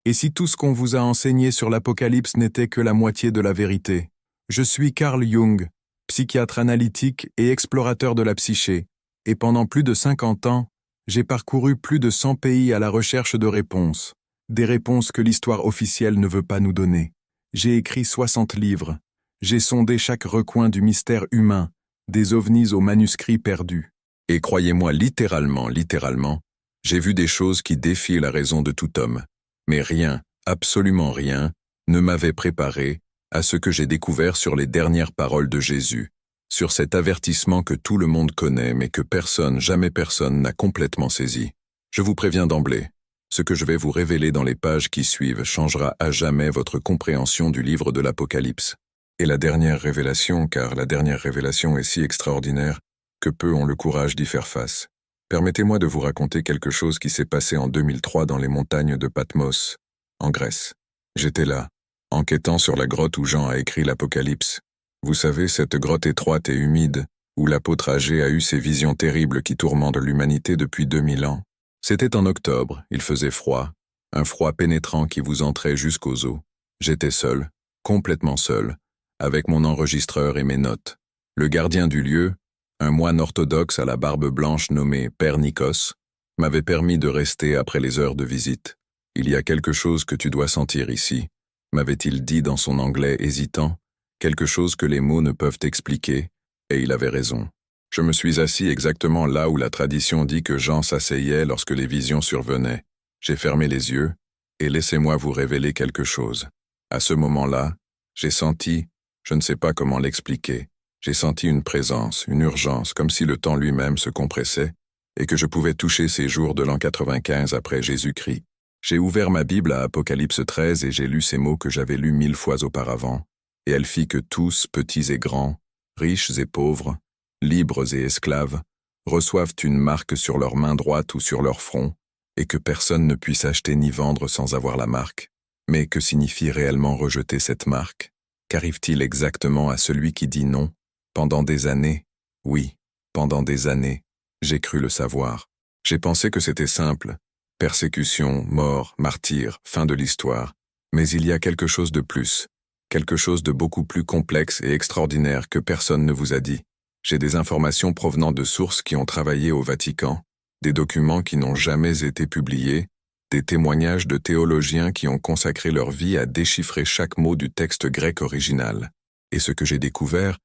Et si tout ce qu'on vous a enseigné sur l'Apocalypse n'était que la moitié de la vérité? Je suis Carl Jung, psychiatre analytique et explorateur de la psyché, et pendant plus de 50 ans, j'ai parcouru plus de 100 pays à la recherche de réponses, des réponses que l'histoire officielle ne veut pas nous donner. J'ai écrit 60 livres, j'ai sondé chaque recoin du mystère humain, des ovnis aux manuscrits perdus. Et croyez-moi littéralement, j'ai vu des choses qui défient la raison de tout homme. Mais rien, absolument rien, ne m'avait préparé à ce que j'ai découvert sur les dernières paroles de Jésus, sur cet avertissement que tout le monde connaît mais que personne, jamais personne n'a complètement saisi. Je vous préviens d'emblée, ce que je vais vous révéler dans les pages qui suivent changera à jamais votre compréhension du livre de l'Apocalypse. Et la dernière révélation, car la dernière révélation est si extraordinaire que peu ont le courage d'y faire face. Permettez-moi de vous raconter quelque chose qui s'est passé en 2003 dans les montagnes de Patmos, en Grèce. J'étais là, enquêtant sur la grotte où Jean a écrit l'Apocalypse. Vous savez, cette grotte étroite et humide, où l'apôtre âgé a eu ces visions terribles qui tourmentent l'humanité depuis 2000 ans. C'était en octobre, il faisait froid, un froid pénétrant qui vous entrait jusqu'aux os. J'étais seul, complètement seul, avec mon enregistreur et mes notes. Le gardien du lieu, un moine orthodoxe à la barbe blanche nommé Père Nikos, m'avait permis de rester après les heures de visite. « Il y a quelque chose que tu dois sentir ici », m'avait-il dit dans son anglais hésitant, quelque chose que les mots ne peuvent expliquer, et il avait raison. Je me suis assis exactement là où la tradition dit que Jean s'asseyait lorsque les visions survenaient. J'ai fermé les yeux, et laissez-moi vous révéler quelque chose. À ce moment-là, j'ai senti, je ne sais pas comment l'expliquer, j'ai senti une présence, une urgence, comme si le temps lui-même se compressait, et que je pouvais toucher ces jours de l'an 95 après Jésus-Christ. J'ai ouvert ma Bible à Apocalypse 13 et j'ai lu ces mots que j'avais lus 1000 fois auparavant, et elle fit que tous, petits et grands, riches et pauvres, libres et esclaves, reçoivent une marque sur leur main droite ou sur leur front, et que personne ne puisse acheter ni vendre sans avoir la marque. Mais que signifie réellement rejeter cette marque? Qu'arrive-t-il exactement à celui qui dit non? Pendant des années, oui, pendant des années, j'ai cru le savoir. J'ai pensé que c'était simple. Persécution, mort, martyr, fin de l'histoire. Mais il y a quelque chose de plus. Quelque chose de beaucoup plus complexe et extraordinaire que personne ne vous a dit. J'ai des informations provenant de sources qui ont travaillé au Vatican, des documents qui n'ont jamais été publiés, des témoignages de théologiens qui ont consacré leur vie à déchiffrer chaque mot du texte grec original. Et ce que j'ai découvert,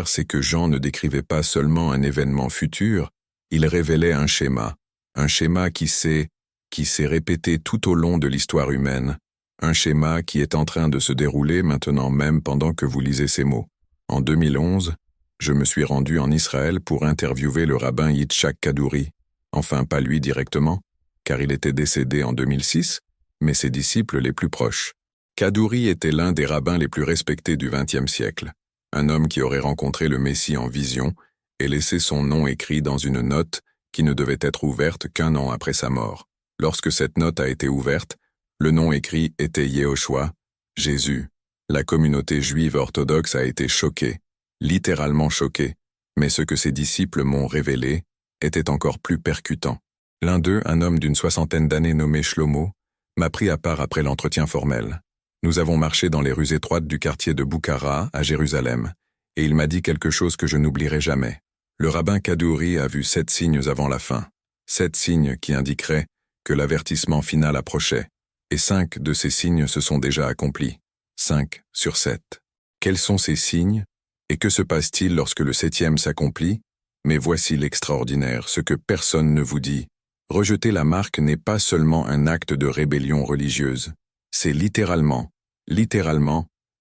c'est que Jean ne décrivait pas seulement un événement futur, il révélait un schéma qui s'est répété tout au long de l'histoire humaine, un schéma qui est en train de se dérouler maintenant même pendant que vous lisez ces mots. En 2011, je me suis rendu en Israël pour interviewer le rabbin Yitzhak Kaduri, enfin pas lui directement, car il était décédé en 2006, mais ses disciples les plus proches. Kaduri était l'un des rabbins les plus respectés du XXe siècle, un homme qui aurait rencontré le Messie en vision et laissé son nom écrit dans une note qui ne devait être ouverte qu'un an après sa mort. Lorsque cette note a été ouverte, le nom écrit était Yehoshua, Jésus. La communauté juive orthodoxe a été choquée, littéralement choquée, mais ce que ses disciples m'ont révélé était encore plus percutant. L'un d'eux, un homme d'une 60aine d'années nommé Shlomo, m'a pris à part après l'entretien formel. Nous avons marché dans les rues étroites du quartier de Boukhara, à Jérusalem, et il m'a dit quelque chose que je n'oublierai jamais. Le rabbin Kaduri a vu 7 signes avant la fin, 7 signes qui indiqueraient que l'avertissement final approchait, et 5 de ces signes se sont déjà accomplis. 5 sur 7. Quels sont ces signes, et que se passe-t-il lorsque le 7e s'accomplit? Mais voici l'extraordinaire, ce que personne ne vous dit. Rejeter la marque n'est pas seulement un acte de rébellion religieuse. C'est littéralement,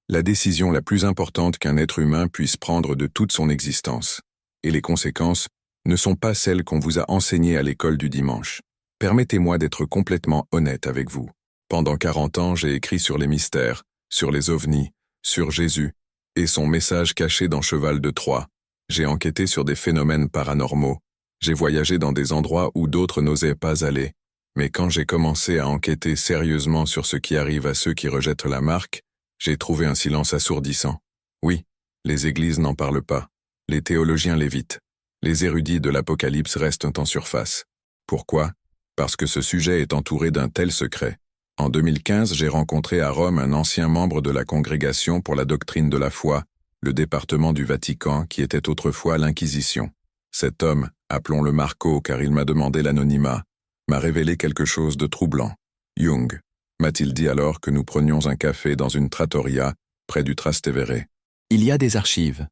la décision la plus importante qu'un être humain puisse prendre de toute son existence. Et les conséquences ne sont pas celles qu'on vous a enseignées à l'école du dimanche. Permettez-moi d'être complètement honnête avec vous. Pendant 40 ans, j'ai écrit sur les mystères, sur les ovnis, sur Jésus, et son message caché dans Cheval de Troie. J'ai enquêté sur des phénomènes paranormaux. J'ai voyagé dans des endroits où d'autres n'osaient pas aller. Mais quand j'ai commencé à enquêter sérieusement sur ce qui arrive à ceux qui rejettent la marque, j'ai trouvé un silence assourdissant. Oui, les églises n'en parlent pas. Les théologiens l'évitent. Les érudits de l'Apocalypse restent en surface. Pourquoi? Parce que ce sujet est entouré d'un tel secret. En 2015, j'ai rencontré à Rome un ancien membre de la Congrégation pour la doctrine de la foi, le département du Vatican qui était autrefois l'Inquisition. Cet homme, appelons-le Marco car il m'a demandé l'anonymat, m'a révélé quelque chose de troublant. Jung, m'a-t-il dit alors que nous prenions un café dans une trattoria près du Trastevere. Il y a des archives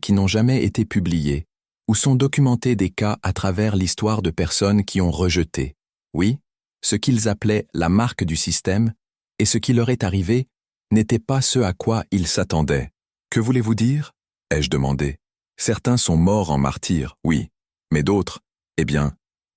qui n'ont jamais été publiées, où sont documentés des cas à travers l'histoire de personnes qui ont rejeté, oui, ce qu'ils appelaient la marque du système, et ce qui leur est arrivé n'était pas ce à quoi ils s'attendaient. Que voulez-vous dire? Ai-je demandé. Certains sont morts en martyrs, oui, mais d'autres,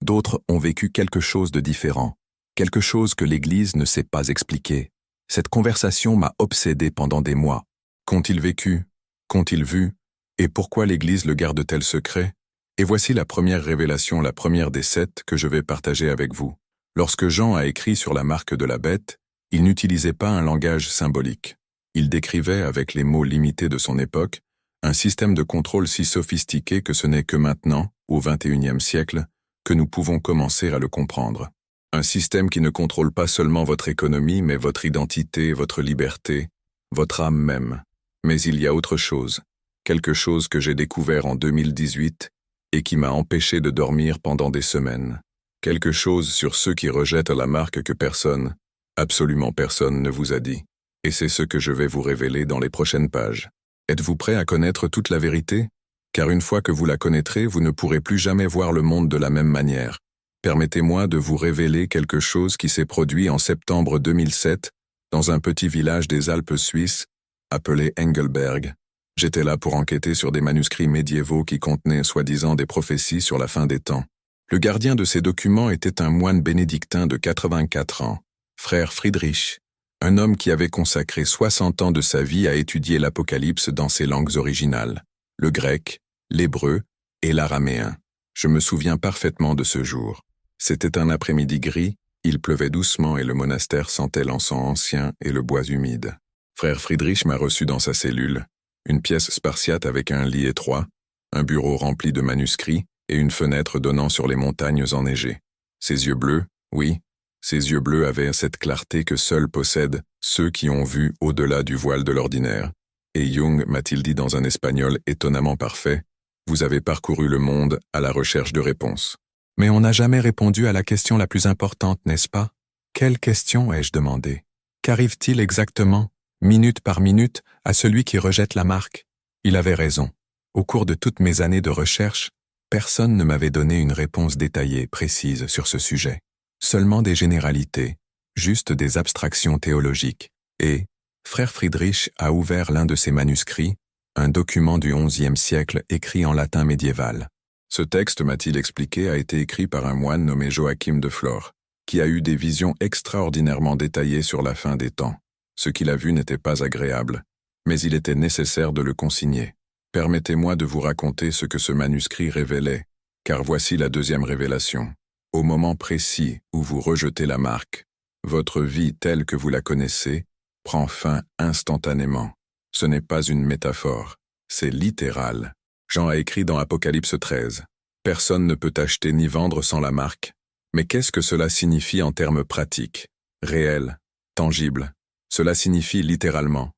d'autres ont vécu quelque chose de différent, quelque chose que l'Église ne sait pas expliquer. Cette conversation m'a obsédé pendant des mois. Qu'ont-ils vécu? Qu'ont-ils vu? Et pourquoi l'Église le garde-t-elle secret? Et voici la première révélation, la première des 7 que je vais partager avec vous. Lorsque Jean a écrit sur la marque de la bête, il n'utilisait pas un langage symbolique. Il décrivait, avec les mots limités de son époque, un système de contrôle si sophistiqué que ce n'est que maintenant, au XXIe siècle, que nous pouvons commencer à le comprendre. Un système qui ne contrôle pas seulement votre économie, mais votre identité, votre liberté, votre âme même. Mais il y a autre chose, quelque chose que j'ai découvert en 2018 et qui m'a empêché de dormir pendant des semaines. Quelque chose sur ceux qui rejettent la marque que personne, absolument personne ne vous a dit. Et c'est ce que je vais vous révéler dans les prochaines pages. Êtes-vous prêt à connaître toute la vérité? Car une fois que vous la connaîtrez, vous ne pourrez plus jamais voir le monde de la même manière. Permettez-moi de vous révéler quelque chose qui s'est produit en septembre 2007 dans un petit village des Alpes suisses appelé Engelberg. J'étais là pour enquêter sur des manuscrits médiévaux qui contenaient soi-disant des prophéties sur la fin des temps. Le gardien de ces documents était un moine bénédictin de 84 ans, frère Friedrich, un homme qui avait consacré 60 ans de sa vie à étudier l'Apocalypse dans ses langues originales, le grec, l'hébreu et l'araméen. Je me souviens parfaitement de ce jour. C'était un après-midi gris, il pleuvait doucement et le monastère sentait l'encens ancien et le bois humide. Frère Friedrich m'a reçu dans sa cellule, une pièce spartiate avec un lit étroit, un bureau rempli de manuscrits et une fenêtre donnant sur les montagnes enneigées. Ses yeux bleus, oui, ses yeux bleus avaient cette clarté que seuls possèdent ceux qui ont vu au-delà du voile de l'ordinaire. Et Jung m'a-t-il dit dans un espagnol étonnamment parfait, « Vous avez parcouru le monde à la recherche de réponses. » Mais on n'a jamais répondu à la question la plus importante, n'est-ce pas? Quelle question ai-je demandé? Qu'arrive-t-il exactement, minute par minute, à celui qui rejette la marque? Il avait raison. Au cours de toutes mes années de recherche, personne ne m'avait donné une réponse détaillée, précise sur ce sujet. Seulement des généralités, juste des abstractions théologiques. Et, frère Friedrich a ouvert l'un de ses manuscrits, un document du XIe siècle écrit en latin médiéval. Ce texte, m'a-t-il expliqué, a été écrit par un moine nommé Joachim de Flore, qui a eu des visions extraordinairement détaillées sur la fin des temps. Ce qu'il a vu n'était pas agréable, mais il était nécessaire de le consigner. Permettez-moi de vous raconter ce que ce manuscrit révélait, car voici la deuxième révélation. Au moment précis où vous rejetez la marque, votre vie telle que vous la connaissez prend fin instantanément. Ce n'est pas une métaphore, c'est littéral. Jean a écrit dans Apocalypse 13. Personne ne peut acheter ni vendre sans la marque. Mais qu'est-ce que cela signifie en termes pratiques, réels, tangibles? Cela signifie littéralement,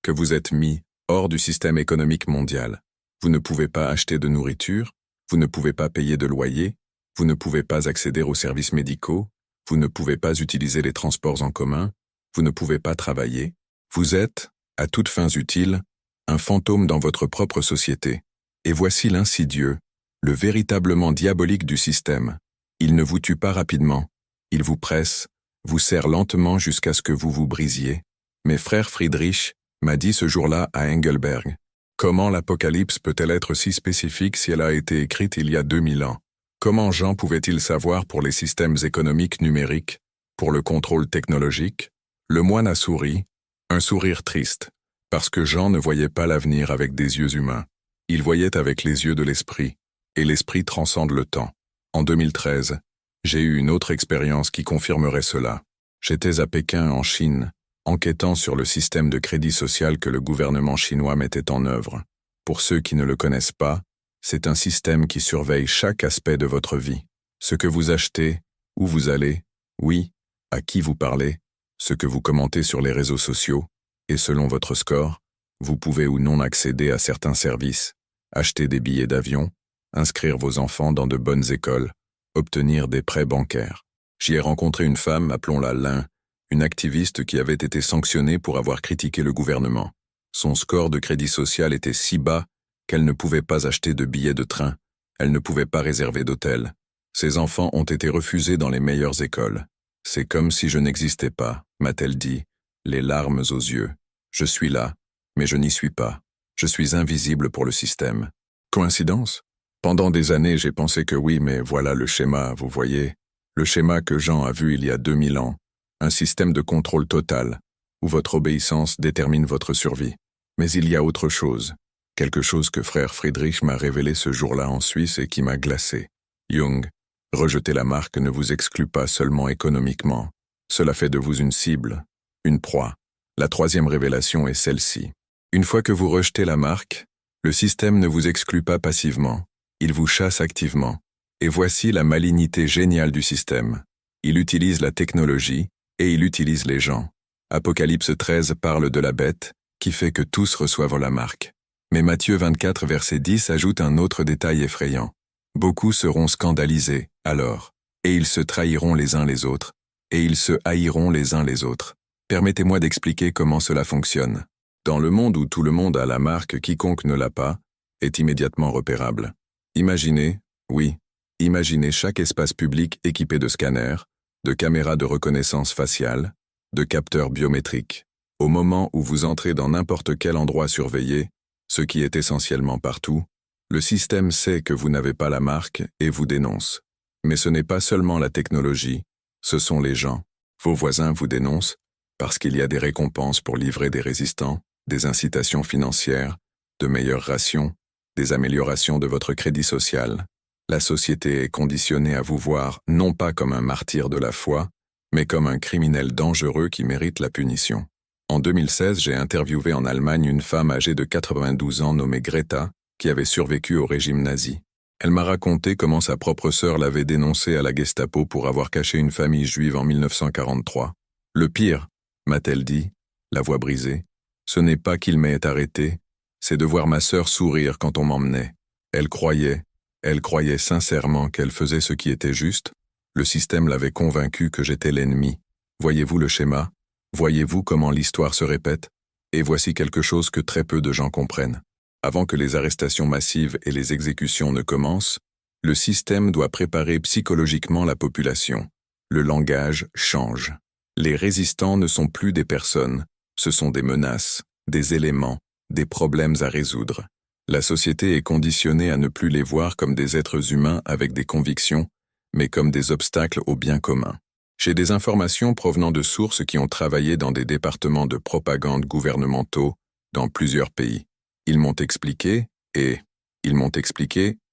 que vous êtes mis hors du système économique mondial. Vous ne pouvez pas acheter de nourriture, vous ne pouvez pas payer de loyer, vous ne pouvez pas accéder aux services médicaux, vous ne pouvez pas utiliser les transports en commun, vous ne pouvez pas travailler. Vous êtes, à toutes fins utiles, un fantôme dans votre propre société. Et voici l'insidieux, le véritablement diabolique du système. Il ne vous tue pas rapidement, il vous presse, vous serre lentement jusqu'à ce que vous vous brisiez. Mais frère Friedrich m'a dit ce jour-là à Engelberg, comment l'Apocalypse peut-elle être si spécifique si elle a été écrite il y a 2000 ans? Comment Jean pouvait-il savoir pour les systèmes économiques numériques, pour le contrôle technologique? Le moine a souri, un sourire triste, parce que Jean ne voyait pas l'avenir avec des yeux humains. Il voyait avec les yeux de l'esprit, et l'esprit transcende le temps. En 2013, j'ai eu une autre expérience qui confirmerait cela. J'étais à Pékin, en Chine, enquêtant sur le système de crédit social que le gouvernement chinois mettait en œuvre. Pour ceux qui ne le connaissent pas, c'est un système qui surveille chaque aspect de votre vie. Ce que vous achetez, où vous allez, oui, à qui vous parlez, ce que vous commentez sur les réseaux sociaux, et selon votre score, vous pouvez ou non accéder à certains services, acheter des billets d'avion, inscrire vos enfants dans de bonnes écoles, obtenir des prêts bancaires. J'y ai rencontré une femme, appelons-la Lin, une activiste qui avait été sanctionnée pour avoir critiqué le gouvernement. Son score de crédit social était si bas qu'elle ne pouvait pas acheter de billets de train, elle ne pouvait pas réserver d'hôtel. Ses enfants ont été refusés dans les meilleures écoles. C'est comme si je n'existais pas, m'a-t-elle dit, les larmes aux yeux. Je suis là, mais je n'y suis pas. Je suis invisible pour le système. Coïncidence? Pendant des années, j'ai pensé que oui, mais voilà le schéma, vous voyez. Le schéma que Jean a vu il y a 2000 ans. Un système de contrôle total, où votre obéissance détermine votre survie. Mais il y a autre chose. Quelque chose que frère Friedrich m'a révélé ce jour-là en Suisse et qui m'a glacé. Jung, rejeter la marque ne vous exclut pas seulement économiquement. Cela fait de vous une cible, une proie. La troisième révélation est celle-ci. Une fois que vous rejetez la marque, le système ne vous exclut pas passivement. Il vous chasse activement. Et voici la malignité géniale du système. Il utilise la technologie et il utilise les gens. Apocalypse 13 parle de la bête qui fait que tous reçoivent la marque. Mais Matthieu 24 verset 10 ajoute un autre détail effrayant. Beaucoup seront scandalisés, alors, et ils se trahiront les uns les autres, et ils se haïront les uns les autres. Permettez-moi d'expliquer comment cela fonctionne. Dans le monde où tout le monde a la marque, quiconque ne l'a pas est immédiatement repérable. Imaginez, oui, imaginez chaque espace public équipé de scanners, de caméras de reconnaissance faciale, de capteurs biométriques. Au moment où vous entrez dans n'importe quel endroit surveillé, ce qui est essentiellement partout, le système sait que vous n'avez pas la marque et vous dénonce. Mais ce n'est pas seulement la technologie, ce sont les gens. Vos voisins vous dénoncent parce qu'il y a des récompenses pour livrer des résistants, des incitations financières, de meilleures rations, des améliorations de votre crédit social. La société est conditionnée à vous voir non pas comme un martyr de la foi, mais comme un criminel dangereux qui mérite la punition. En 2016, j'ai interviewé en Allemagne une femme âgée de 92 ans nommée Greta, qui avait survécu au régime nazi. Elle m'a raconté comment sa propre sœur l'avait dénoncée à la Gestapo pour avoir caché une famille juive en 1943. Le pire, m'a-t-elle dit, la voix brisée, ce n'est pas qu'il m'ait arrêté, c'est de voir ma sœur sourire quand on m'emmenait. Elle croyait sincèrement qu'elle faisait ce qui était juste. Le système l'avait convaincue que j'étais l'ennemi. Voyez-vous le schéma? Voyez-vous comment l'histoire se répète? Et voici quelque chose que très peu de gens comprennent. Avant que les arrestations massives et les exécutions ne commencent, le système doit préparer psychologiquement la population. Le langage change. Les résistants ne sont plus des personnes, ce sont des menaces, des éléments, des problèmes à résoudre. La société est conditionnée à ne plus les voir comme des êtres humains avec des convictions, mais comme des obstacles au bien commun. J'ai des informations provenant de sources qui ont travaillé dans des départements de propagande gouvernementaux dans plusieurs pays. Ils m'ont expliqué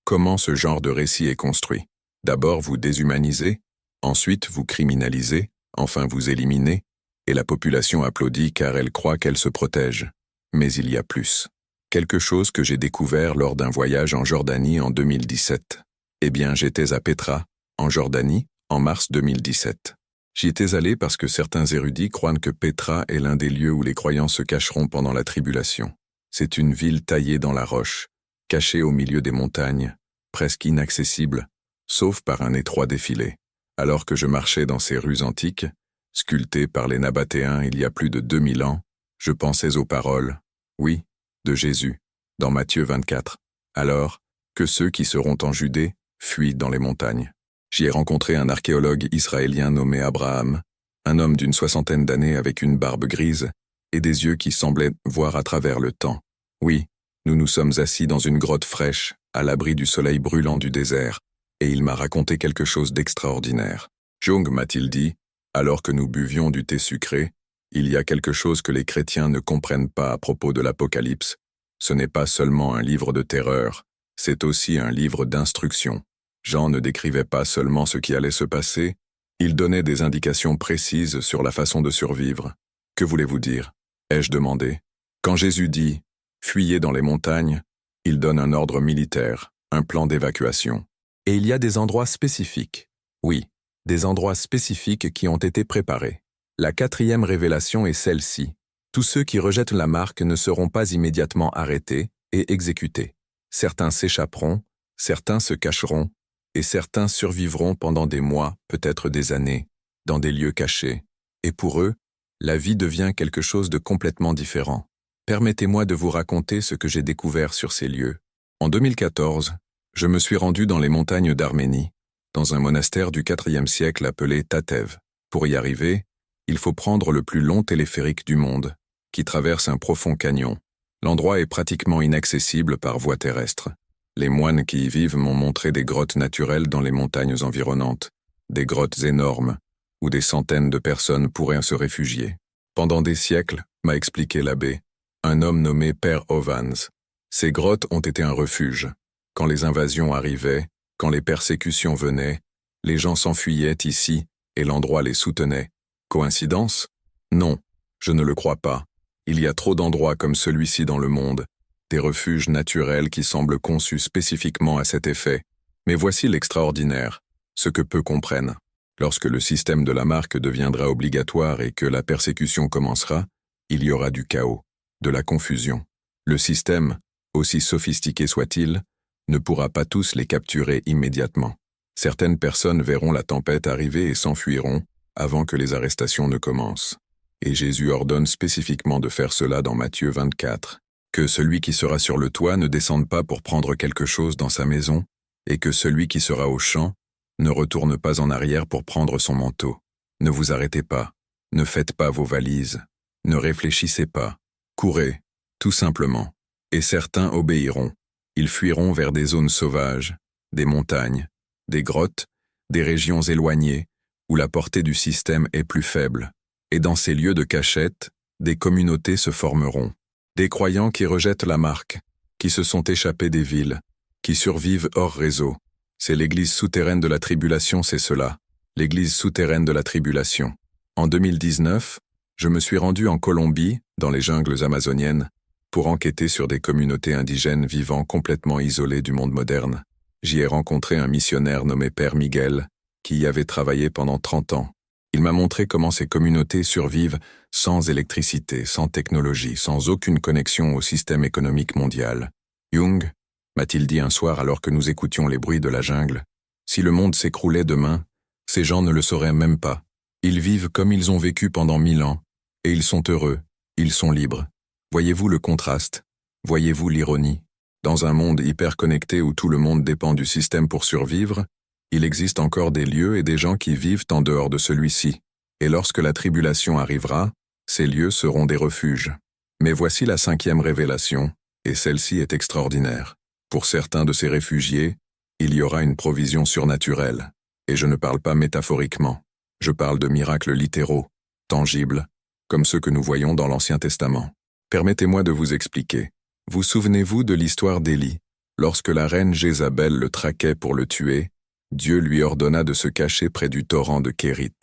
comment ce genre de récit est construit. D'abord vous déshumanisez, ensuite vous criminalisez, enfin vous éliminez, et la population applaudit car elle croit qu'elle se protège. Mais il y a plus. Quelque chose que j'ai découvert lors d'un voyage en Jordanie en 2017. Eh bien, j'étais à Petra, en Jordanie, en mars 2017. J'y étais allé parce que certains érudits croient que Petra est l'un des lieux où les croyants se cacheront pendant la tribulation. C'est une ville taillée dans la roche, cachée au milieu des montagnes, presque inaccessible, sauf par un étroit défilé. Alors que je marchais dans ces rues antiques, sculptées par les Nabatéens il y a plus de 2000 ans, je pensais aux paroles, oui, de Jésus, dans Matthieu 24. Alors, que ceux qui seront en Judée fuient dans les montagnes. J'y ai rencontré un archéologue israélien nommé Abraham, un homme d'une 60aine d'années avec une barbe grise et des yeux qui semblaient voir à travers le temps. Oui, nous nous sommes assis dans une grotte fraîche, à l'abri du soleil brûlant du désert, et il m'a raconté quelque chose d'extraordinaire. Jung, m'a-t-il dit, alors que nous buvions du thé sucré, il y a quelque chose que les chrétiens ne comprennent pas à propos de l'Apocalypse. Ce n'est pas seulement un livre de terreur, c'est aussi un livre d'instruction. Jean ne décrivait pas seulement ce qui allait se passer, il donnait des indications précises sur la façon de survivre. Que voulez-vous dire? Ai-je demandé. Quand Jésus dit « Fuyez dans les montagnes », il donne un ordre militaire, un plan d'évacuation. Et il y a des endroits spécifiques. Oui, des endroits spécifiques qui ont été préparés. La quatrième révélation est celle-ci. Tous ceux qui rejettent la marque ne seront pas immédiatement arrêtés et exécutés. Certains s'échapperont, certains se cacheront, et certains survivront pendant des mois, peut-être des années, dans des lieux cachés. Et pour eux, la vie devient quelque chose de complètement différent. Permettez-moi de vous raconter ce que j'ai découvert sur ces lieux. En 2014, je me suis rendu dans les montagnes d'Arménie, dans un monastère du IVe siècle appelé Tatev. Pour y arriver, il faut prendre le plus long téléphérique du monde, qui traverse un profond canyon. L'endroit est pratiquement inaccessible par voie terrestre. Les moines qui y vivent m'ont montré des grottes naturelles dans les montagnes environnantes, des grottes énormes, où des centaines de personnes pourraient se réfugier. Pendant des siècles, m'a expliqué l'abbé, un homme nommé Père Ovans. Ces grottes ont été un refuge. Quand les invasions arrivaient, quand les persécutions venaient, les gens s'enfuyaient ici et l'endroit les soutenait. Coïncidence? Non, je ne le crois pas. Il y a trop d'endroits comme celui-ci dans le monde, des refuges naturels qui semblent conçus spécifiquement à cet effet. Mais voici l'extraordinaire, ce que peu comprennent. Lorsque le système de la marque deviendra obligatoire et que la persécution commencera, il y aura du chaos, de la confusion. Le système, aussi sophistiqué soit-il, ne pourra pas tous les capturer immédiatement. Certaines personnes verront la tempête arriver et s'enfuiront avant que les arrestations ne commencent. Et Jésus ordonne spécifiquement de faire cela dans Matthieu 24, que celui qui sera sur le toit ne descende pas pour prendre quelque chose dans sa maison, et que celui qui sera au champ ne retourne pas en arrière pour prendre son manteau. Ne vous arrêtez pas, ne faites pas vos valises, ne réfléchissez pas, courez, tout simplement. Et certains obéiront. Ils fuiront vers des zones sauvages, des montagnes, des grottes, des régions éloignées, où la portée du système est plus faible. Et dans ces lieux de cachette, des communautés se formeront. Des croyants qui rejettent la marque, qui se sont échappés des villes, qui survivent hors réseau. C'est l'église souterraine de la tribulation, c'est cela. L'église souterraine de la tribulation. En 2019, je me suis rendu en Colombie, dans les jungles amazoniennes, pour enquêter sur des communautés indigènes vivant complètement isolées du monde moderne. J'y ai rencontré un missionnaire nommé Père Miguel, qui y avait travaillé pendant 30 ans. Il m'a montré comment ces communautés survivent sans électricité, sans technologie, sans aucune connexion au système économique mondial. Jung, m'a-t-il dit un soir alors que nous écoutions les bruits de la jungle, si le monde s'écroulait demain, ces gens ne le sauraient même pas. Ils vivent comme ils ont vécu pendant 1000 ans, et ils sont heureux, ils sont libres. Voyez-vous le contraste? Voyez-vous l'ironie? Dans un monde hyper connecté où tout le monde dépend du système pour survivre, il existe encore des lieux et des gens qui vivent en dehors de celui-ci. Et lorsque la tribulation arrivera, ces lieux seront des refuges. Mais voici la 5e révélation, et celle-ci est extraordinaire. Pour certains de ces réfugiés, il y aura une provision surnaturelle. Et je ne parle pas métaphoriquement. Je parle de miracles littéraux, tangibles, comme ceux que nous voyons dans l'Ancien Testament. Permettez-moi de vous expliquer. Vous souvenez-vous de l'histoire d'Élie? Lorsque la reine Jézabel le traquait pour le tuer, Dieu lui ordonna de se cacher près du torrent de Kérit.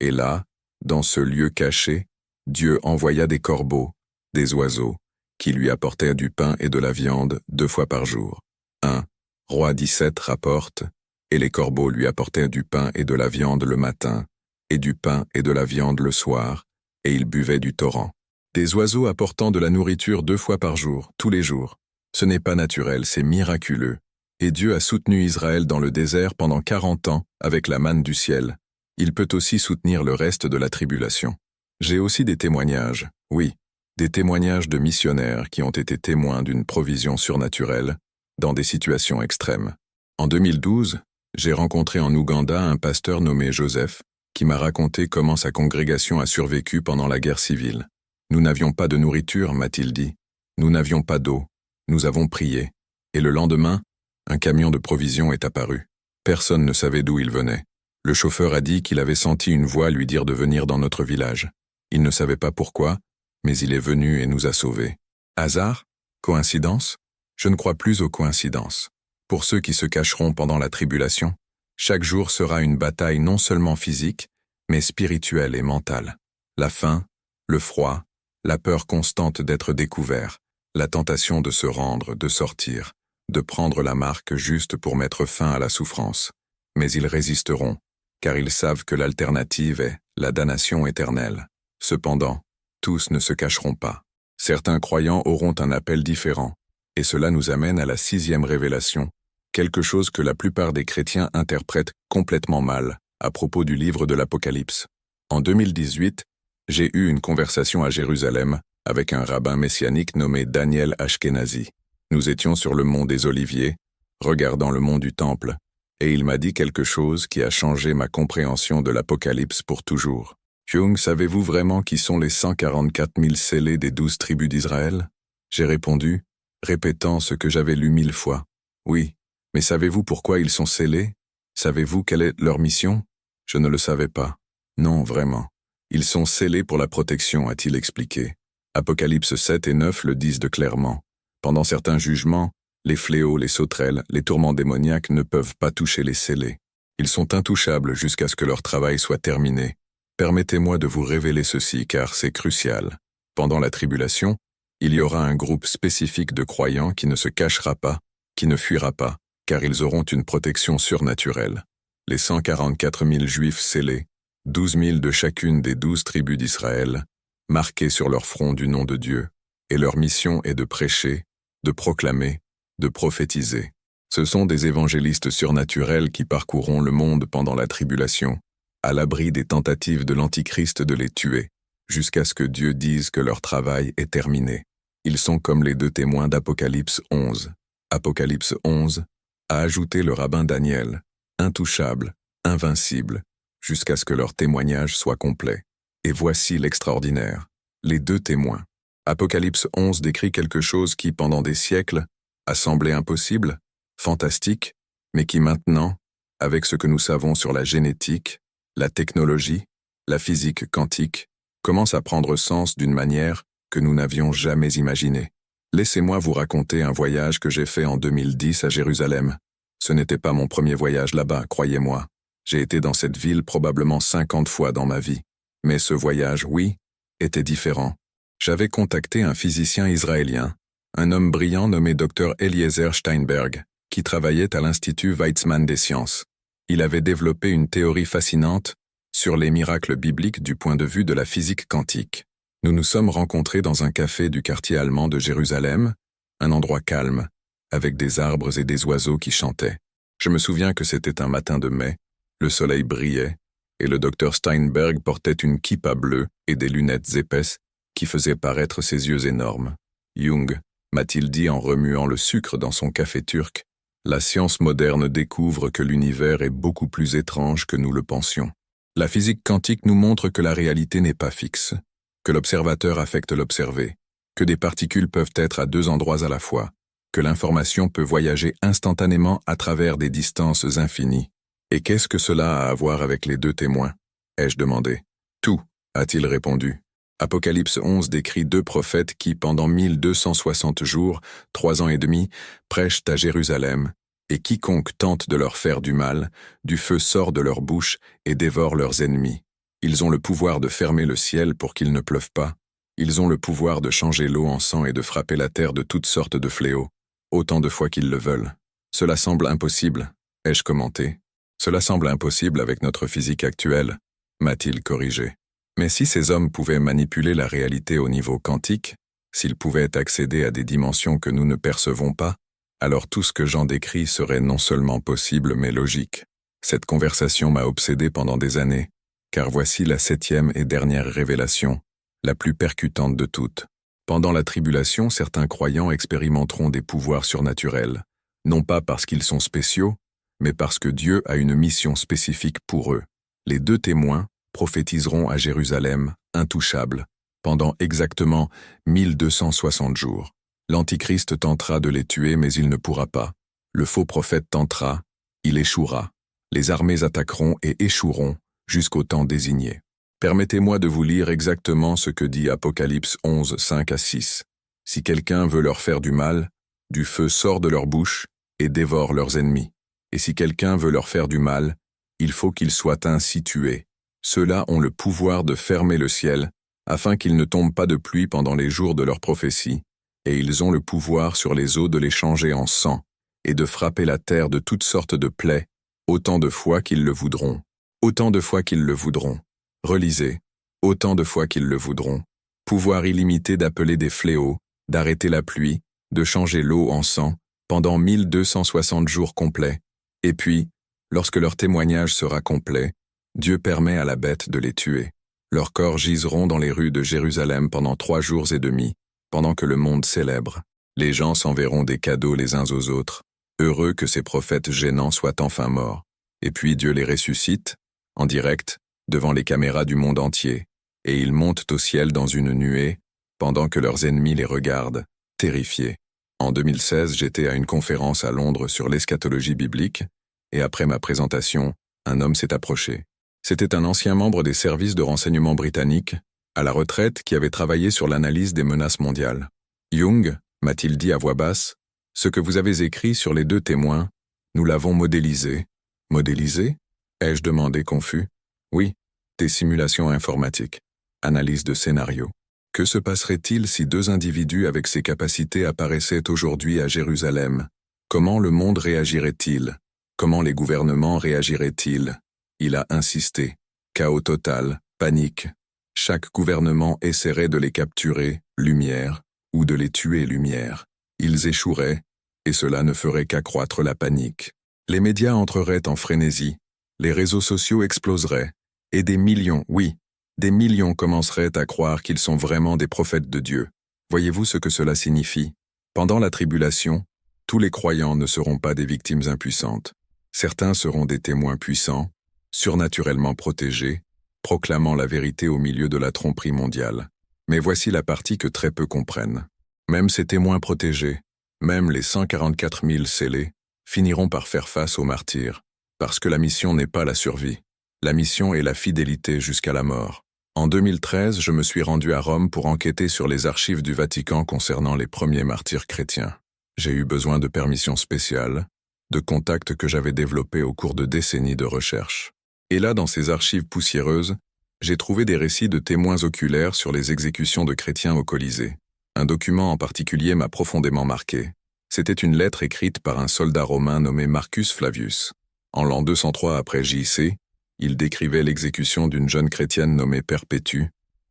Et là, dans ce lieu caché, Dieu envoya des corbeaux, des oiseaux, qui lui apportèrent du pain et de la viande 2 fois par jour. 1. Roi 17 rapporte, et les corbeaux lui apportèrent du pain et de la viande le matin, et du pain et de la viande le soir, et il buvait du torrent. Des oiseaux apportant de la nourriture 2 fois par jour, tous les jours. Ce n'est pas naturel, c'est miraculeux. Et Dieu a soutenu Israël dans le désert pendant 40 ans avec la manne du ciel. Il peut aussi soutenir le reste de la tribulation. J'ai aussi des témoignages, oui, des témoignages de missionnaires qui ont été témoins d'une provision surnaturelle dans des situations extrêmes. En 2012, j'ai rencontré en Ouganda un pasteur nommé Joseph qui m'a raconté comment sa congrégation a survécu pendant la guerre civile. Nous n'avions pas de nourriture, m'a-t-il dit. Nous n'avions pas d'eau. Nous avons prié. Et le lendemain, un camion de provisions est apparu. Personne ne savait d'où il venait. Le chauffeur a dit qu'il avait senti une voix lui dire de venir dans notre village. Il ne savait pas pourquoi, mais il est venu et nous a sauvés. Hasard? Coïncidence? Je ne crois plus aux coïncidences. Pour ceux qui se cacheront pendant la tribulation, chaque jour sera une bataille non seulement physique, mais spirituelle et mentale. La faim, le froid, la peur constante d'être découvert, la tentation de se rendre, de sortir, de prendre la marque juste pour mettre fin à la souffrance. Mais ils résisteront, car ils savent que l'alternative est la damnation éternelle. Cependant, tous ne se cacheront pas. Certains croyants auront un appel différent, et cela nous amène à la 6e révélation, quelque chose que la plupart des chrétiens interprètent complètement mal à propos du livre de l'Apocalypse. En 2018, j'ai eu une conversation à Jérusalem avec un rabbin messianique nommé Daniel Ashkenazi. Nous étions sur le mont des Oliviers, regardant le mont du Temple, et il m'a dit quelque chose qui a changé ma compréhension de l'Apocalypse pour toujours. Jung, savez-vous vraiment qui sont les 144 000 scellés des 12 tribus d'Israël? J'ai répondu, répétant ce que j'avais lu 1000 fois. Oui, mais savez-vous pourquoi ils sont scellés? Savez-vous quelle est leur mission? Je ne le savais pas. Non, vraiment. Ils sont scellés pour la protection, a-t-il expliqué. Apocalypse 7 et 9 le disent de clairement. Pendant certains jugements, les fléaux, les sauterelles, les tourments démoniaques ne peuvent pas toucher les scellés. Ils sont intouchables jusqu'à ce que leur travail soit terminé. Permettez-moi de vous révéler ceci car c'est crucial. Pendant la tribulation, il y aura un groupe spécifique de croyants qui ne se cachera pas, qui ne fuira pas, car ils auront une protection surnaturelle. Les 144 000 juifs scellés, 12 000 de chacune des 12 tribus d'Israël, marqués sur leur front du nom de Dieu, et leur mission est de prêcher, de proclamer, de prophétiser. Ce sont des évangélistes surnaturels qui parcourront le monde pendant la tribulation, à l'abri des tentatives de l'Antichrist de les tuer, jusqu'à ce que Dieu dise que leur travail est terminé. Ils sont comme les 2 témoins d'Apocalypse 11. Apocalypse 11 a ajouté le rabbin Daniel, intouchable, invincible, jusqu'à ce que leur témoignage soit complet. Et voici l'extraordinaire, les 2 témoins. Apocalypse 11 décrit quelque chose qui, pendant des siècles, a semblé impossible, fantastique, mais qui maintenant, avec ce que nous savons sur la génétique, la technologie, la physique quantique, commence à prendre sens d'une manière que nous n'avions jamais imaginée. Laissez-moi vous raconter un voyage que j'ai fait en 2010 à Jérusalem. Ce n'était pas mon premier voyage là-bas, croyez-moi. J'ai été dans cette ville probablement 50 fois dans ma vie. Mais ce voyage, oui, était différent. J'avais contacté un physicien israélien, un homme brillant nommé Dr Eliezer Steinberg, qui travaillait à l'Institut Weizmann des sciences. Il avait développé une théorie fascinante sur les miracles bibliques du point de vue de la physique quantique. Nous nous sommes rencontrés dans un café du quartier allemand de Jérusalem, un endroit calme, avec des arbres et des oiseaux qui chantaient. Je me souviens que c'était un matin de mai, le soleil brillait, et le docteur Steinberg portait une kippa bleue et des lunettes épaisses qui faisaient paraître ses yeux énormes. Jung, m'a-t-il dit en remuant le sucre dans son café turc, la science moderne découvre que l'univers est beaucoup plus étrange que nous le pensions. La physique quantique nous montre que la réalité n'est pas fixe, que l'observateur affecte l'observé, que des particules peuvent être à 2 endroits à la fois, que l'information peut voyager instantanément à travers des distances infinies. Et qu'est-ce que cela a à voir avec les 2 témoins? Ai-je demandé. Tout, a-t-il répondu. Apocalypse 11 décrit 2 prophètes qui, pendant 1260 jours, 3 ans et demi, prêchent à Jérusalem, et quiconque tente de leur faire du mal, du feu sort de leur bouche et dévore leurs ennemis. Ils ont le pouvoir de fermer le ciel pour qu'il ne pleuve pas. Ils ont le pouvoir de changer l'eau en sang et de frapper la terre de toutes sortes de fléaux, autant de fois qu'ils le veulent. Cela semble impossible, ai-je commenté. Cela semble impossible avec notre physique actuelle, m'a-t-il corrigé. Mais si ces hommes pouvaient manipuler la réalité au niveau quantique, s'ils pouvaient accéder à des dimensions que nous ne percevons pas, alors tout ce que j'en décris serait non seulement possible mais logique. Cette conversation m'a obsédé pendant des années, car voici la 7e et dernière révélation, la plus percutante de toutes. Pendant la tribulation, certains croyants expérimenteront des pouvoirs surnaturels, non pas parce qu'ils sont spéciaux, mais parce que Dieu a une mission spécifique pour eux. Les 2 témoins prophétiseront à Jérusalem, intouchables, pendant exactement 1260 jours. L'Antichrist tentera de les tuer, mais il ne pourra pas. Le faux prophète tentera, il échouera. Les armées attaqueront et échoueront jusqu'au temps désigné. Permettez-moi de vous lire exactement ce que dit Apocalypse 11, 5 à 6. Si quelqu'un veut leur faire du mal, du feu sort de leur bouche et dévore leurs ennemis. Et si quelqu'un veut leur faire du mal, il faut qu'ils soient ainsi tués. Ceux-là ont le pouvoir de fermer le ciel, afin qu'il ne tombe pas de pluie pendant les jours de leur prophétie, et ils ont le pouvoir sur les eaux de les changer en sang, et de frapper la terre de toutes sortes de plaies, autant de fois qu'ils le voudront. Autant de fois qu'ils le voudront. Relisez. Autant de fois qu'ils le voudront. Pouvoir illimité d'appeler des fléaux, d'arrêter la pluie, de changer l'eau en sang, pendant 1260 jours complets. Et puis, lorsque leur témoignage sera complet, Dieu permet à la bête de les tuer. Leurs corps giseront dans les rues de Jérusalem pendant 3 jours et demi, pendant que le monde célèbre. Les gens s'enverront des cadeaux les uns aux autres. Heureux que ces prophètes gênants soient enfin morts. Et puis Dieu les ressuscite, en direct, devant les caméras du monde entier, et ils montent au ciel dans une nuée, pendant que leurs ennemis les regardent, terrifiés. En 2016, j'étais à une conférence à Londres sur l'eschatologie biblique, et après ma présentation, un homme s'est approché. C'était un ancien membre des services de renseignement britanniques, à la retraite, qui avait travaillé sur l'analyse des menaces mondiales. Jung, m'a-t-il dit à voix basse, ce que vous avez écrit sur les 2 témoins, nous l'avons modélisé. Modélisé? Ai-je demandé confus. Oui, des simulations informatiques. Analyse de scénario. Que se passerait-il si 2 individus avec ces capacités apparaissaient aujourd'hui à Jérusalem? Comment le monde réagirait-il? Comment les gouvernements réagiraient-ils? Il a insisté. Chaos total, panique. Chaque gouvernement essaierait de les capturer, lumière, ou de les tuer, lumière. Ils échoueraient, et cela ne ferait qu'accroître la panique. Les médias entreraient en frénésie, les réseaux sociaux exploseraient, et des millions, oui, des millions commenceraient à croire qu'ils sont vraiment des prophètes de Dieu. Voyez-vous ce que cela signifie? Pendant la tribulation, tous les croyants ne seront pas des victimes impuissantes. Certains seront des témoins puissants, surnaturellement protégés, proclamant la vérité au milieu de la tromperie mondiale. Mais voici la partie que très peu comprennent. Même ces témoins protégés, même les 144 000 scellés, finiront par faire face aux martyrs, parce que la mission n'est pas la survie. La mission est la fidélité jusqu'à la mort. En 2013, je me suis rendu à Rome pour enquêter sur les archives du Vatican concernant les premiers martyrs chrétiens. J'ai eu besoin de permissions spéciales, de contacts que j'avais développés au cours de décennies de recherche. Et là, dans ces archives poussiéreuses, j'ai trouvé des récits de témoins oculaires sur les exécutions de chrétiens au Colisée. Un document en particulier m'a profondément marqué. C'était une lettre écrite par un soldat romain nommé Marcus Flavius. En l'an 203 après J.C., il décrivait l'exécution d'une jeune chrétienne nommée Perpétue.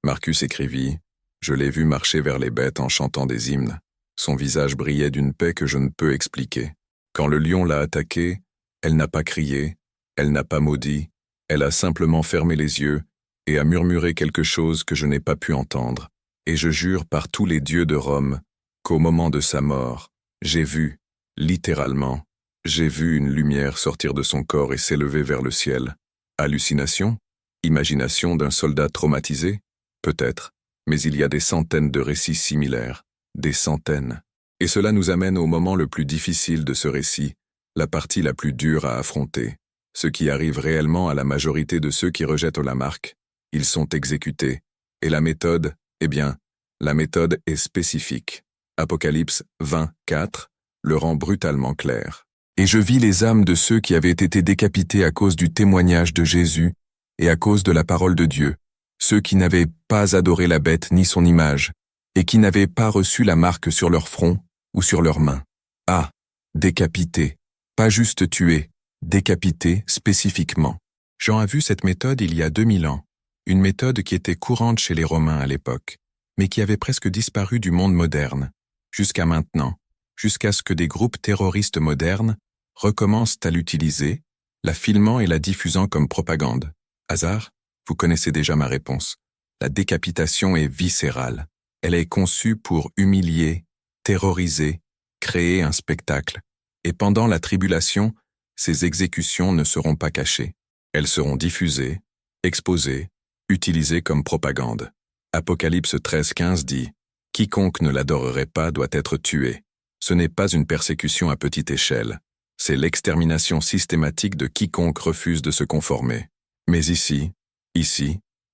Marcus écrivit « Je l'ai vue marcher vers les bêtes en chantant des hymnes. Son visage brillait d'une paix que je ne peux expliquer. Quand le lion l'a attaquée, elle n'a pas crié, elle n'a pas maudit, elle a simplement fermé les yeux et a murmuré quelque chose que je n'ai pas pu entendre. Et je jure par tous les dieux de Rome qu'au moment de sa mort, j'ai vu, littéralement, j'ai vu une lumière sortir de son corps et s'élever vers le ciel. Hallucination? Imagination d'un soldat traumatisé? Peut-être, mais il y a des centaines de récits similaires, des centaines. Et cela nous amène au moment le plus difficile de ce récit, la partie la plus dure à affronter. Ce qui arrive réellement à la majorité de ceux qui rejettent la marque. Ils sont exécutés. Et la méthode, eh bien, la méthode est spécifique. Apocalypse 20:4 le rend brutalement clair. Et je vis les âmes de ceux qui avaient été décapités à cause du témoignage de Jésus et à cause de la parole de Dieu, ceux qui n'avaient pas adoré la bête ni son image, et qui n'avaient pas reçu la marque sur leur front ou sur leurs mains. Ah, décapités, pas juste tués, décapités spécifiquement. Jean a vu cette méthode il y a 2000 ans, une méthode qui était courante chez les Romains à l'époque, mais qui avait presque disparu du monde moderne, jusqu'à maintenant, jusqu'à ce que des groupes terroristes modernes recommencent à l'utiliser, la filmant et la diffusant comme propagande. Hasard? Vous connaissez déjà ma réponse. La décapitation est viscérale. Elle est conçue pour humilier, terroriser, créer un spectacle. Et pendant la tribulation, ces exécutions ne seront pas cachées. Elles seront diffusées, exposées, utilisées comme propagande. Apocalypse 13:15 dit « Quiconque ne l'adorerait pas doit être tué ». Ce n'est pas une persécution à petite échelle. C'est l'extermination systématique de quiconque refuse de se conformer. Mais ici,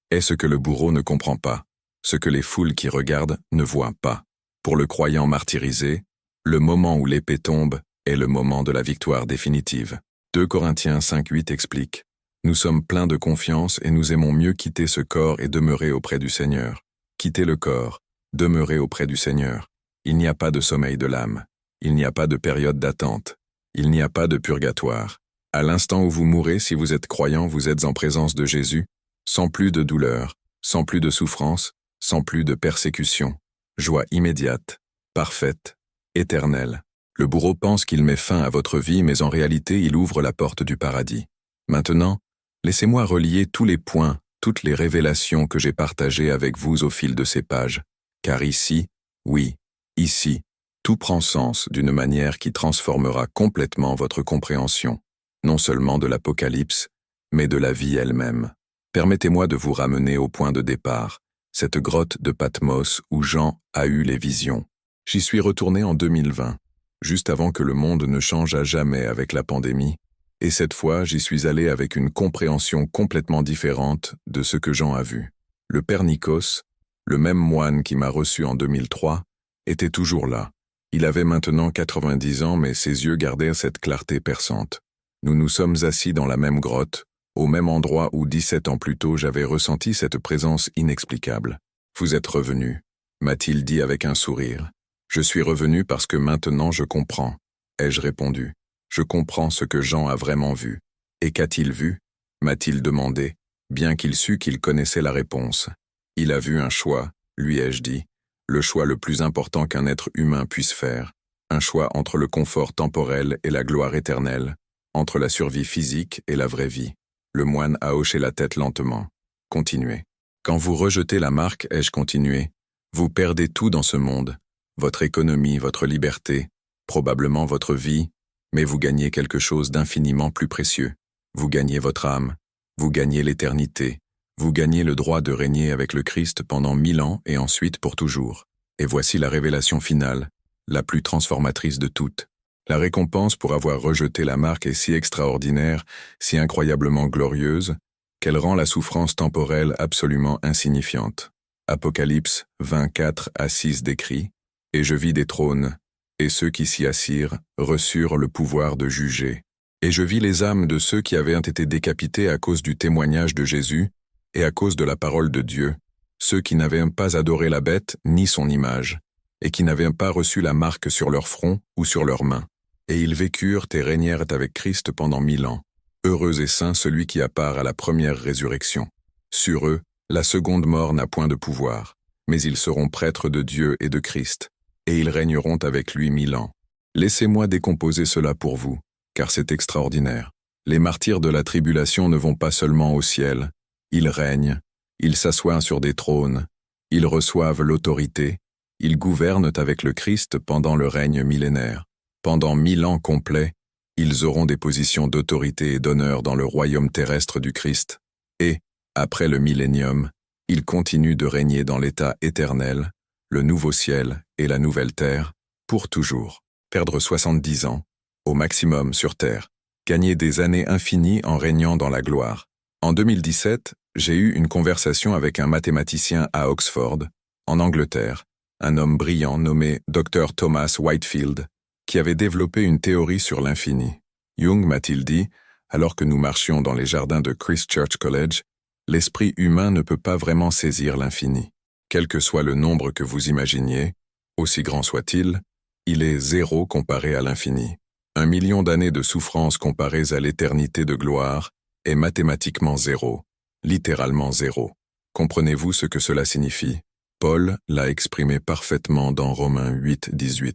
est ce que le bourreau ne comprend pas, ce que les foules qui regardent ne voient pas. Pour le croyant martyrisé, le moment où l'épée tombe est le moment de la victoire définitive. 2 Corinthiens 5:8 explique « Nous sommes pleins de confiance et nous aimons mieux quitter ce corps et demeurer auprès du Seigneur. Quitter le corps, demeurer auprès du Seigneur. Il n'y a pas de sommeil de l'âme. Il n'y a pas de période d'attente. Il n'y a pas de purgatoire. À l'instant où vous mourrez, si vous êtes croyant, vous êtes en présence de Jésus, sans plus de douleur, sans plus de souffrance, sans plus de persécution. Joie immédiate, parfaite, éternelle. Le bourreau pense qu'il met fin à votre vie, mais en réalité, il ouvre la porte du paradis. Maintenant, laissez-moi relier tous les points, toutes les révélations que j'ai partagées avec vous au fil de ces pages. Car ici, oui, ici, tout prend sens d'une manière qui transformera complètement votre compréhension, non seulement de l'Apocalypse, mais de la vie elle-même. Permettez-moi de vous ramener au point de départ, cette grotte de Patmos où Jean a eu les visions. J'y suis retourné en 2020, juste avant que le monde ne change à jamais avec la pandémie, et cette fois j'y suis allé avec une compréhension complètement différente de ce que Jean a vu. Le père Nikos, le même moine qui m'a reçu en 2003, était toujours là. Il avait maintenant 90 ans, mais ses yeux gardaient cette clarté perçante. Nous nous sommes assis dans la même grotte, au même endroit où 17 ans plus tôt j'avais ressenti cette présence inexplicable. « Vous êtes revenu », m'a-t-il dit avec un sourire. « Je suis revenu parce que maintenant je comprends », ai-je répondu. « Je comprends ce que Jean a vraiment vu. »« Et qu'a-t-il vu » m'a-t-il demandé, bien qu'il sût qu'il connaissait la réponse. « Il a vu un choix », lui ai-je dit, « le choix le plus important qu'un être humain puisse faire, un choix entre le confort temporel et la gloire éternelle, entre la survie physique et la vraie vie. » Le moine a hoché la tête lentement. Continuez. « Quand vous rejetez la marque, ai-je continué, vous perdez tout dans ce monde, votre économie, votre liberté, probablement votre vie, mais vous gagnez quelque chose d'infiniment plus précieux. Vous gagnez votre âme, vous gagnez l'éternité, vous gagnez le droit de régner avec le Christ pendant 1000 ans et ensuite pour toujours. Et voici la révélation finale, la plus transformatrice de toutes. La récompense pour avoir rejeté la marque est si extraordinaire, si incroyablement glorieuse, qu'elle rend la souffrance temporelle absolument insignifiante. Apocalypse 24-6 décrit « Et je vis des trônes, et ceux qui s'y assirent reçurent le pouvoir de juger. Et je vis les âmes de ceux qui avaient été décapités à cause du témoignage de Jésus et à cause de la parole de Dieu, ceux qui n'avaient pas adoré la bête ni son image, et qui n'avaient pas reçu la marque sur leur front ou sur leurs mains. Et ils vécurent et régnèrent avec Christ pendant 1000 ans. Heureux et saint celui qui a part à la première résurrection. Sur eux, la seconde mort n'a point de pouvoir, mais ils seront prêtres de Dieu et de Christ, et ils régneront avec lui 1000 ans. Laissez-moi décomposer cela pour vous, car c'est extraordinaire. Les martyrs de la tribulation ne vont pas seulement au ciel, ils règnent, ils s'assoient sur des trônes, ils reçoivent l'autorité, ils gouvernent avec le Christ pendant le règne millénaire. Pendant 1000 ans complets, ils auront des positions d'autorité et d'honneur dans le royaume terrestre du Christ, et, après le millénium, ils continuent de régner dans l'état éternel, le nouveau ciel et la nouvelle terre, pour toujours. Perdre 70 ans, au maximum sur terre, gagner des années infinies en régnant dans la gloire. En 2017, j'ai eu une conversation avec un mathématicien à Oxford, en Angleterre, un homme brillant nommé Dr. Thomas Whitefield, qui avait développé une théorie sur l'infini. Jung m'a-t-il dit, alors que nous marchions dans les jardins de Christ Church College, l'esprit humain ne peut pas vraiment saisir l'infini. Quel que soit le nombre que vous imaginiez, aussi grand soit-il, il est zéro comparé à l'infini. 1 million d'années de souffrance comparées à l'éternité de gloire est mathématiquement zéro, littéralement zéro. Comprenez-vous ce que cela signifie? Paul l'a exprimé parfaitement dans Romains 8-18.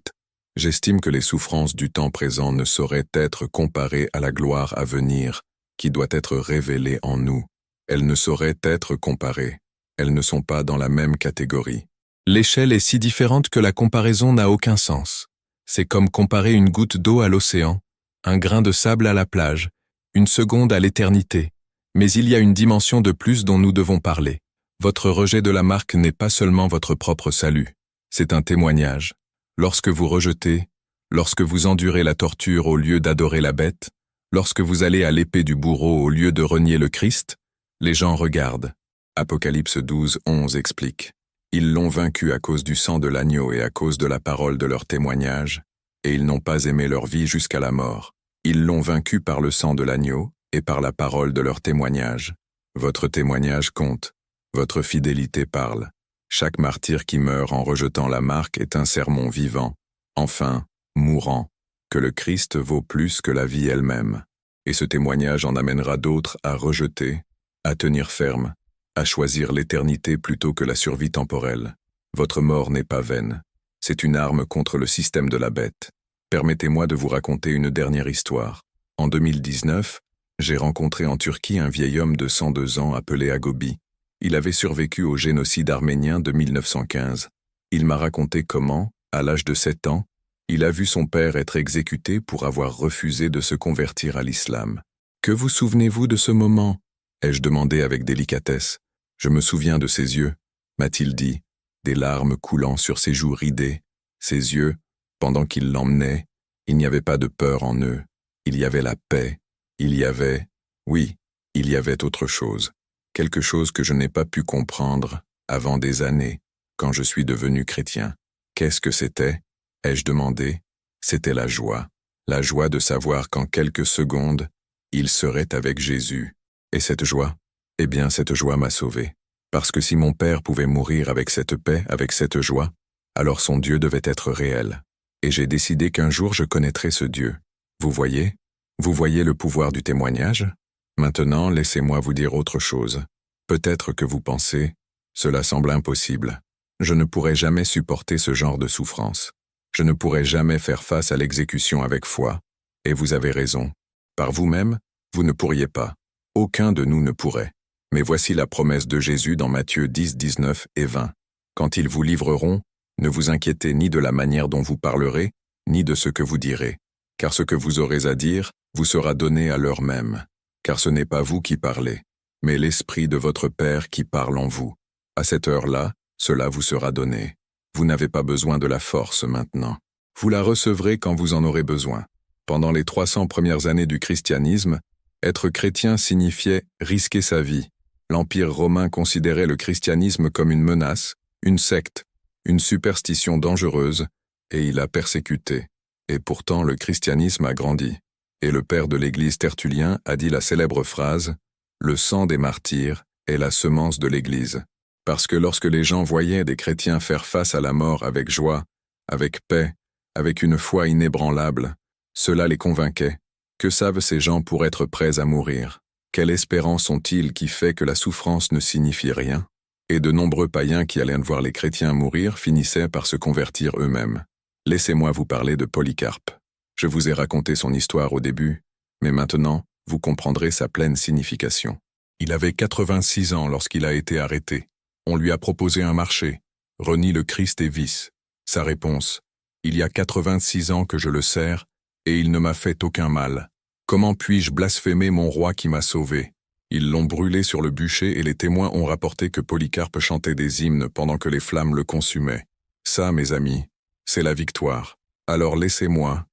J'estime que les souffrances du temps présent ne sauraient être comparées à la gloire à venir, qui doit être révélée en nous. Elles ne sauraient être comparées. Elles ne sont pas dans la même catégorie. L'échelle est si différente que la comparaison n'a aucun sens. C'est comme comparer une goutte d'eau à l'océan, un grain de sable à la plage, une seconde à l'éternité. Mais il y a une dimension de plus dont nous devons parler. Votre rejet de la marque n'est pas seulement votre propre salut, c'est un témoignage. Lorsque vous rejetez, lorsque vous endurez la torture au lieu d'adorer la bête, lorsque vous allez à l'épée du bourreau au lieu de renier le Christ, les gens regardent. Apocalypse 12-11 explique. Ils l'ont vaincu à cause du sang de l'agneau et à cause de la parole de leur témoignage, et ils n'ont pas aimé leur vie jusqu'à la mort. Ils l'ont vaincu par le sang de l'agneau et par la parole de leur témoignage. Votre témoignage compte. Votre fidélité parle. Chaque martyr qui meurt en rejetant la marque est un sermon vivant, enfin, mourant. que le Christ vaut plus que la vie elle-même. Et ce témoignage en amènera d'autres à rejeter, à tenir ferme, à choisir l'éternité plutôt que la survie temporelle. Votre mort n'est pas vaine. C'est une arme contre le système de la bête. Permettez-moi de vous raconter une dernière histoire. En 2019, j'ai rencontré en Turquie un vieil homme de 102 ans appelé Agobi. Il avait survécu au génocide arménien de 1915. Il m'a raconté comment, à l'âge de 7 ans, il a vu son père être exécuté pour avoir refusé de se convertir à l'islam. « Que vous souvenez-vous de ce moment ?» ai-je demandé avec délicatesse. « Je me souviens de ses yeux » m'a-t-il dit, des larmes coulant sur ses joues ridées. Ses yeux, pendant qu'il l'emmenait, il n'y avait pas de peur en eux. Il y avait la paix. Il y avait, oui, il y avait autre chose. Quelque chose que je n'ai pas pu comprendre avant des années, quand je suis devenu chrétien. Qu'est-ce que c'était ? Ai-je demandé. C'était la joie de savoir qu'en quelques secondes, il serait avec Jésus. Et cette joie, eh bien cette joie m'a sauvé. Parce que si mon père pouvait mourir avec cette paix, avec cette joie, alors son Dieu devait être réel. Et j'ai décidé qu'un jour je connaîtrais ce Dieu. Vous voyez le pouvoir du témoignage? Maintenant, laissez-moi vous dire autre chose. Peut-être que vous pensez, cela semble impossible. Je ne pourrai jamais supporter ce genre de souffrance. Je ne pourrai jamais faire face à l'exécution avec foi. Et vous avez raison. Par vous-même, vous ne pourriez pas. Aucun de nous ne pourrait. Mais voici la promesse de Jésus dans Matthieu 10, 19 et 20. Quand ils vous livreront, ne vous inquiétez ni de la manière dont vous parlerez, ni de ce que vous direz. Car ce que vous aurez à dire vous sera donné à l'heure même. Car ce n'est pas vous qui parlez, mais l'Esprit de votre Père qui parle en vous. À cette heure-là, cela vous sera donné. Vous n'avez pas besoin de la force maintenant. Vous la recevrez quand vous en aurez besoin. Pendant les 300 premières années du christianisme, être chrétien signifiait risquer sa vie. L'Empire romain considérait le christianisme comme une menace, une secte, une superstition dangereuse, et il a persécuté. Et pourtant le christianisme a grandi. Et le père de l'Église Tertullien a dit la célèbre phrase « Le sang des martyrs est la semence de l'Église ». Parce que lorsque les gens voyaient des chrétiens faire face à la mort avec joie, avec paix, avec une foi inébranlable, cela les convainquait. Que savent ces gens pour être prêts à mourir? Quelle espérance ont-ils qui fait que la souffrance ne signifie rien? Et de nombreux païens qui allaient voir les chrétiens mourir finissaient par se convertir eux-mêmes. Laissez-moi vous parler de Polycarpe. Je vous ai raconté son histoire au début, mais maintenant, vous comprendrez sa pleine signification. Il avait 86 ans lorsqu'il a été arrêté. On lui a proposé un marché. Renie le Christ et vice. Sa réponse, il y a 86 ans que je le sers, et il ne m'a fait aucun mal. Comment puis-je blasphémer mon roi qui m'a sauvé? Ils l'ont brûlé sur le bûcher et les témoins ont rapporté que Polycarpe chantait des hymnes pendant que les flammes le consumaient. Ça, mes amis, c'est la victoire. Alors laissez-moi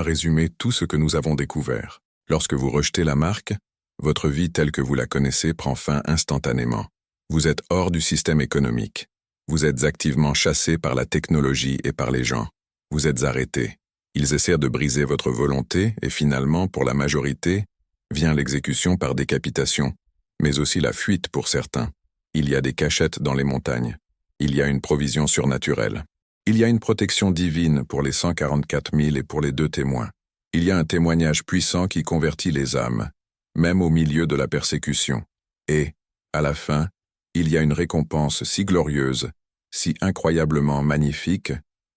résumer tout ce que nous avons découvert. Lorsque vous rejetez la marque, votre vie telle que vous la connaissez prend fin instantanément. Vous êtes hors du système économique. Vous êtes activement chassé par la technologie et par les gens. Vous êtes arrêté. Ils essaient de briser votre volonté et finalement, pour la majorité, vient l'exécution par décapitation, mais aussi la fuite pour certains. Il y a des cachettes dans les montagnes. Il y a une provision surnaturelle. Il y a une protection divine pour les 144 000 et pour les 2 témoins. Il y a un témoignage puissant qui convertit les âmes, même au milieu de la persécution. Et, à la fin, il y a une récompense si glorieuse, si incroyablement magnifique,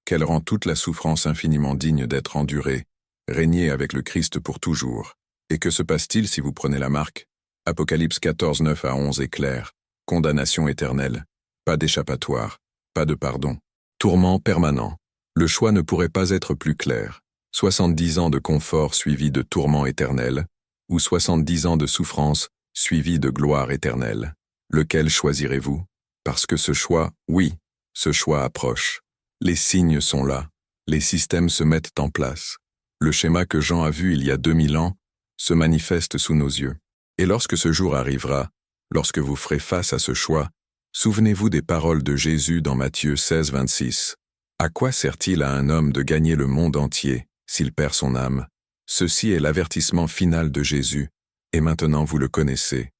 qu'elle rend toute la souffrance infiniment digne d'être endurée, régner avec le Christ pour toujours. Et que se passe-t-il si vous prenez la marque? Apocalypse 14, 9 à 11 est clair. Condamnation éternelle. Pas d'échappatoire. Pas de pardon. Tourment permanent. Le choix ne pourrait pas être plus clair. 70 ans de confort suivis de tourment éternel, ou 70 ans de souffrance suivis de gloire éternelle. Lequel choisirez-vous? Parce que ce choix, oui, ce choix approche. Les signes sont là. Les systèmes se mettent en place. Le schéma que Jean a vu il y a 2000 ans se manifeste sous nos yeux. Et lorsque ce jour arrivera, lorsque vous ferez face à ce choix, souvenez-vous des paroles de Jésus dans Matthieu 16, 26. À quoi sert-il à un homme de gagner le monde entier s'il perd son âme? Ceci est l'avertissement final de Jésus, et maintenant vous le connaissez.